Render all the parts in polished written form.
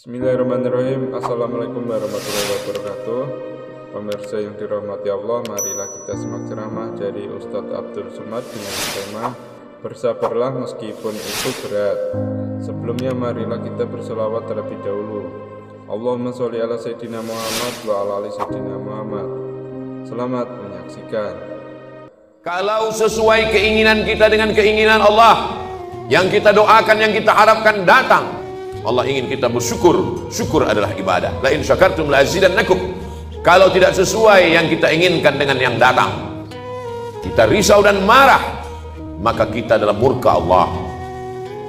Bismillahirrahmanirrahim. Assalamualaikum warahmatullahi wabarakatuh. Pemirsa yang dirahmati Allah, marilah kita simak ceramah dari Ustadz Abdul Somad dengan tema Bersabarlah meskipun itu berat. Sebelumnya marilah kita berselawat terlebih dahulu. Allahumma sholli ala Sayyidina Muhammad wa ala ali Sayyidina Muhammad. Selamat menyaksikan. Kalau sesuai keinginan kita dengan keinginan Allah, yang kita doakan, yang kita harapkan datang, Allah ingin kita bersyukur. Syukur adalah ibadah. La in syakartum la azidannakum. Kalau tidak sesuai yang kita inginkan dengan yang datang, kita risau dan marah, maka kita dalam murka Allah.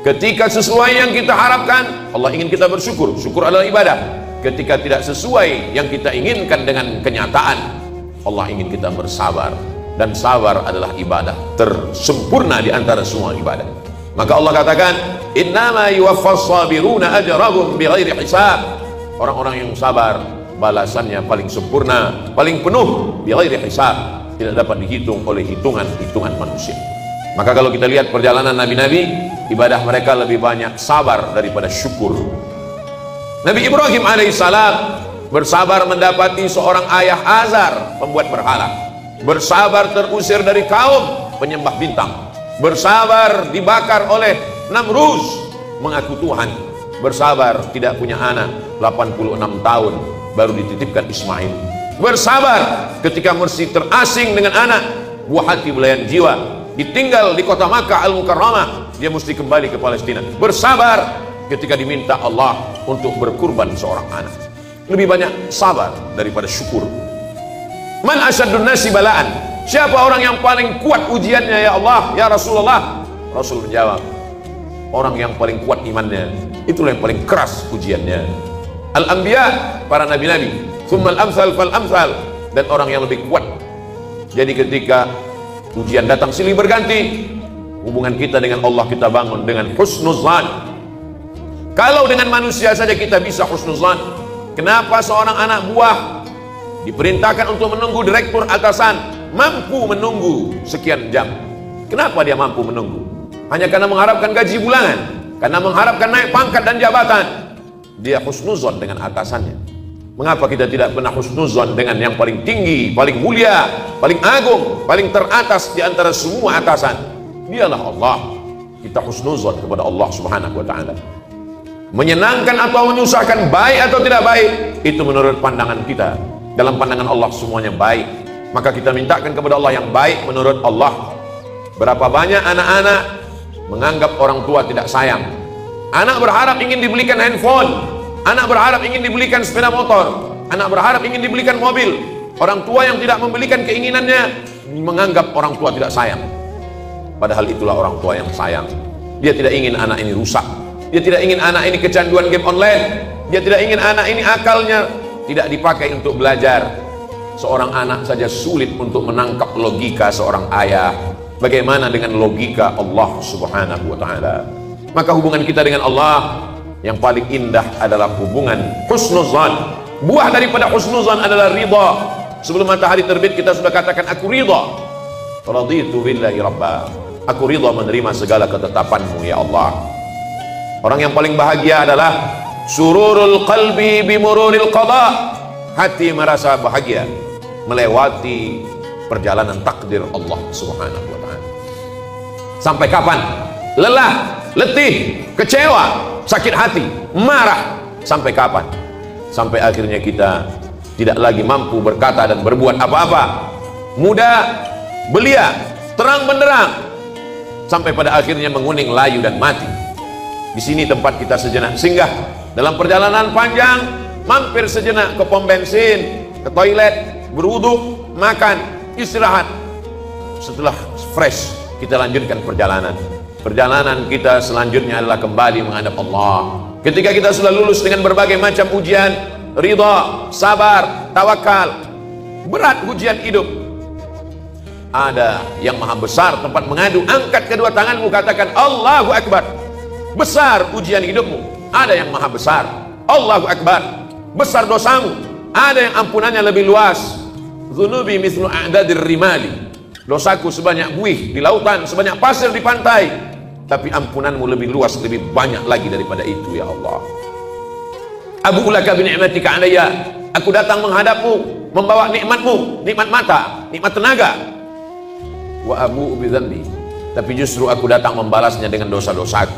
Ketika sesuai yang kita harapkan, Allah ingin kita bersyukur. Syukur adalah ibadah. Ketika tidak sesuai yang kita inginkan dengan kenyataan, Allah ingin kita bersabar. Dan sabar adalah ibadah tersempurna di antara semua ibadah. Maka Allah katakan, innama yuwaffas sabiruna ajrahum bighairi hisab. Orang-orang yang sabar balasannya paling sempurna, paling penuh, bighairi hisab, tidak dapat dihitung oleh hitungan manusia. Maka kalau kita lihat perjalanan nabi-nabi, ibadah mereka lebih banyak sabar daripada syukur. Nabi Ibrahim alaihissalam bersabar mendapati seorang ayah Azar, pembuat berhala. Bersabar terusir dari kaum penyembah bintang. Bersabar dibakar oleh Namrus, mengaku Tuhan. Bersabar tidak punya anak, 86 tahun baru dititipkan Ismail. Bersabar ketika mesti terasing dengan anak, buah hati belayan jiwa, ditinggal di kota Makkah Al-Mukarramah, dia mesti kembali ke Palestina. Bersabar ketika diminta Allah untuk berkurban seorang anak. Lebih banyak sabar daripada syukur. Man asyadun nasi balaan. Siapa orang yang paling kuat ujiannya ya Allah, ya Rasulullah? Rasul menjawab, orang yang paling kuat imannya, itulah yang paling keras ujiannya. Al-Anbiya, para nabi-nabi, tsummal amsal fal amsal, dan orang yang lebih kuat. Jadi ketika ujian datang silih berganti, hubungan kita dengan Allah kita bangun dengan husnuzan. Kalau dengan manusia saja kita bisa husnuzan, kenapa seorang anak buah diperintahkan untuk menunggu direktur atasan mampu menunggu sekian jam? Kenapa dia mampu menunggu? Hanya karena mengharapkan gaji bulanan, karena mengharapkan naik pangkat dan jabatan. Dia husnuzon dengan atasannya. Mengapa kita tidak pernah husnuzon dengan yang paling tinggi, paling mulia, paling agung, paling teratas di antara semua atasan? Dialah Allah. Kita husnuzon kepada Allah subhanahu wa ta'ala. Menyenangkan atau menyusahkan, baik atau tidak baik, itu menurut pandangan kita. Dalam pandangan Allah semuanya baik. Maka kita mintakan kepada Allah yang baik menurut Allah. Berapa banyak anak-anak menganggap orang tua tidak sayang. Anak berharap ingin dibelikan handphone, anak berharap ingin dibelikan sepeda motor, anak berharap ingin dibelikan mobil. Orang tua yang tidak membelikan keinginannya menganggap orang tua tidak sayang. Padahal itulah orang tua yang sayang. Dia tidak ingin anak ini rusak. Dia tidak ingin anak ini kecanduan game online. Dia tidak ingin anak ini akalnya tidak dipakai untuk belajar. Seorang anak saja sulit untuk menangkap logika seorang ayah. Bagaimana dengan logika Allah subhanahu wa ta'ala? Maka hubungan kita dengan Allah yang paling indah adalah hubungan husnuzan. Buah daripada husnuzan adalah ridha. Sebelum matahari terbit kita sudah katakan, aku ridha. Raditu billahi rabba. Aku ridha menerima segala ketetapanmu ya Allah. Orang yang paling bahagia adalah sururul qalbi bimururil qada. Hati merasa bahagia melewati perjalanan takdir Allah subhanahu wa ta'ala. Sampai kapan? Lelah, letih, kecewa, sakit hati, marah. Sampai kapan? Sampai akhirnya kita tidak lagi mampu berkata dan berbuat apa-apa. Muda, belia, terang benderang, sampai pada akhirnya menguning, layu dan mati. Di sini tempat kita sejenak singgah. Dalam perjalanan panjang, mampir sejenak ke pom bensin, ke toilet, berwudu, makan, istirahat. Setelah fresh, kita lanjutkan perjalanan. Perjalanan kita selanjutnya adalah kembali menghadap Allah. Ketika kita sudah lulus dengan berbagai macam ujian, ridha, sabar, tawakal, berat ujian hidup, ada yang maha besar tempat mengadu. Angkat kedua tanganmu, katakan Allahu Akbar. Besar ujian hidupmu, ada yang maha besar. Allahu Akbar. Besar dosamu, ada yang ampunannya lebih luas. Dzunubi mithlu a'dadir rimali. Dosaku sebanyak buih di lautan, sebanyak pasir di pantai, tapi ampunanmu lebih luas, lebih banyak lagi daripada itu ya Allah. Abu ulaka bi ni'matika alayya. Aku datang menghadapmu, membawa nikmatmu, nikmat mata, nikmat tenaga. Wa abu bi dzambi. Tapi justru aku datang membalasnya dengan dosa-dosaku.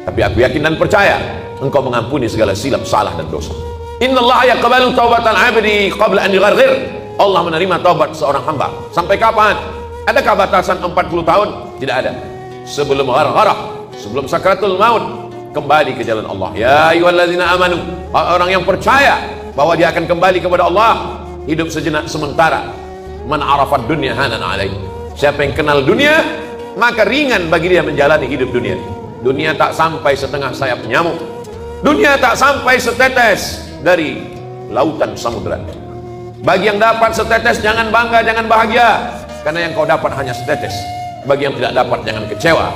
Tapi aku yakin dan percaya Engkau mengampuni segala silap, salah dan dosa. Innallaha yaqbalu taubatal 'abdi qabla an yugharghir. Allah menerima taubat seorang hamba. Sampai kapan? Adakah batasan 40 tahun? Tidak ada. Sebelum ghargharah, sebelum sakratul maut, kembali ke jalan Allah. Ya ayyuhalladzina amanu, orang yang percaya bahwa dia akan kembali kepada Allah, hidup sejenak sementara. Man arafad dunya hanan alaihi. Siapa yang kenal dunia, maka ringan bagi dia menjalani hidup dunia. Dunia tak sampai setengah sayap nyamuk. Dunia tak sampai setetes dari lautan samudra. Bagi yang dapat setetes jangan bangga, jangan bahagia, karena yang kau dapat hanya setetes. Bagi yang tidak dapat jangan kecewa,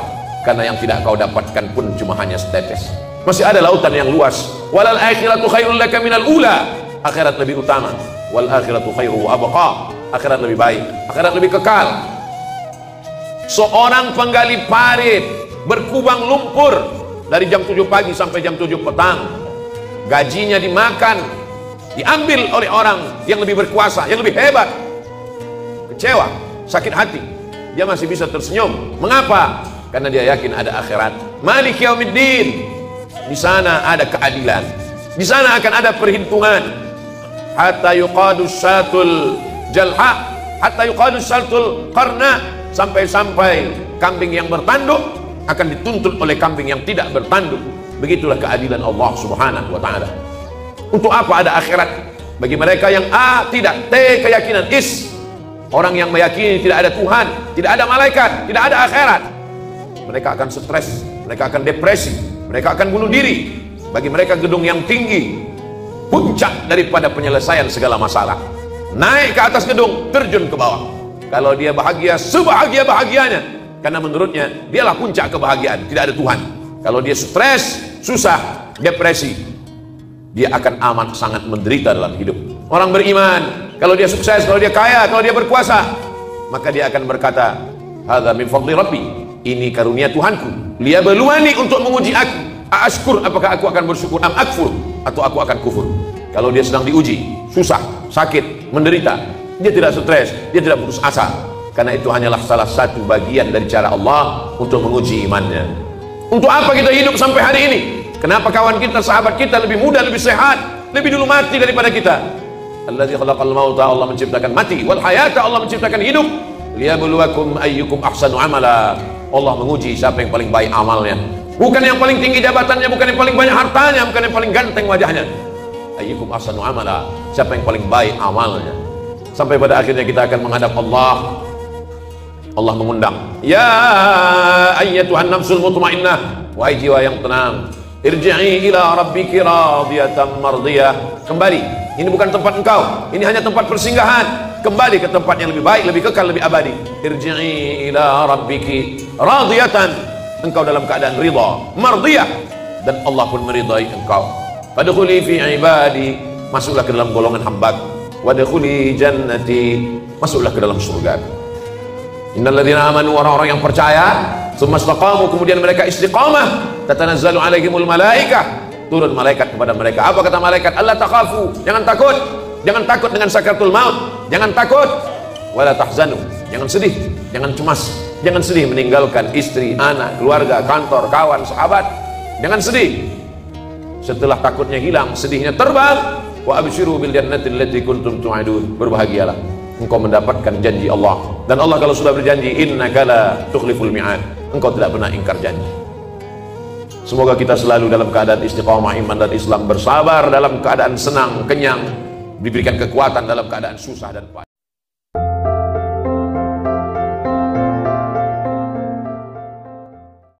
karena yang tidak kau dapatkan pun cuma hanya setetes. Masih ada lautan yang luas. Walal akhiratu khairul laka minal ula. Akhirat lebih utama. Wal akhiratu khairu wa abqa. Akhirat lebih baik, akhirat lebih kekal. Seorang penggali parit berkubang lumpur dari jam 7 pagi sampai jam 7 petang, gajinya dimakan, diambil oleh orang yang lebih berkuasa, yang lebih hebat. Kecewa, sakit hati, dia masih bisa tersenyum. Mengapa? Karena dia yakin ada akhirat. Malik yaumiddin. Di sana ada keadilan, di sana akan ada perhitungan. Hatta yuqadu syatul jalha, hatta yuqadu syatul qarna. Sampai-sampai kambing yang bertanduk akan dituntut oleh kambing yang tidak bertanduk. Begitulah keadilan Allah Subhanahu wa ta'ala. Untuk apa ada akhirat? Bagi mereka yang A, tidak. T, keyakinan. Is, orang yang meyakini tidak ada Tuhan, tidak ada malaikat, tidak ada akhirat, mereka akan stres, mereka akan depresi, mereka akan bunuh diri. Bagi mereka gedung yang tinggi, puncak daripada penyelesaian segala masalah. Naik ke atas gedung, terjun ke bawah. Kalau dia bahagia, sebahagia-bahagianya, karena menurutnya dialah puncak kebahagiaan, tidak ada Tuhan. Kalau dia stres, susah, depresi, dia akan amat sangat menderita dalam hidup. Orang beriman, kalau dia sukses, kalau dia kaya, kalau dia berkuasa, maka dia akan berkata, hadza min fadli rabbi, ini karunia Tuhanku, liyabluwani, untuk menguji aku. Ashkur, apakah aku akan bersyukur, am akfur, atau aku akan kufur. Kalau dia sedang diuji, susah, sakit, menderita, dia tidak stres, dia tidak putus asa, karena itu hanyalah salah satu bagian dari cara Allah untuk menguji imannya. Untuk apa kita hidup sampai hari ini? Kenapa kawan kita, sahabat kita lebih muda, lebih sehat, lebih dulu mati daripada kita? Allazi khalaqal mauta, Allah menciptakan mati, wal hayata, Allah menciptakan hidup, liyabluwakum ayyukum ahsanu amala. Allah menguji siapa yang paling baik amalnya, bukan yang paling tinggi jabatannya, bukan yang paling banyak hartanya, bukan yang paling ganteng wajahnya. Ayyukum ahsanu amala, siapa yang paling baik amalnya. Sampai pada akhirnya kita akan menghadap Allah. Allah mengundang, ya ayyatuhan nafsul mutmainnah, wahai jiwa yang tenang, irji'i ila rabbiki radiyatan mardiyah. Kembali, ini bukan tempat engkau, ini hanya tempat persinggahan. Kembali ke tempat yang lebih baik, lebih kekal, lebih abadi. Irji'i ila rabbiki radiyatan, engkau dalam keadaan ridha, mardiyah, dan Allah pun meridai engkau. Fadkhuli fi ibadi, masuklah ke dalam golongan hambaku. Wadkhuli jannati, masuklah ke dalam surga. Innalladzina amanu, orang-orang yang percaya, tsumma istaqamu, kemudian mereka istiqamah, tatanazzalu alaihimul malaikah, turun malaikat kepada mereka. Apa kata malaikat? Allah takhafu, jangan takut, jangan takut dengan sakratul maut, jangan takut, wala tahzanu, jangan sedih, jangan cemas, jangan sedih meninggalkan istri, anak, keluarga, kantor, kawan, sahabat, jangan sedih. Setelah takutnya hilang, sedihnya terbang. Wa abshiru bil jannati allati kuntum tu'adun, berbahagialah, engkau mendapatkan janji Allah. Dan Allah kalau sudah berjanji, innaka la tukhliful mi'ad, engkau tidak pernah ingkar janji. Semoga kita selalu dalam keadaan istiqamah iman dan Islam, bersabar dalam keadaan senang, kenyang, diberikan kekuatan dalam keadaan susah dan payah.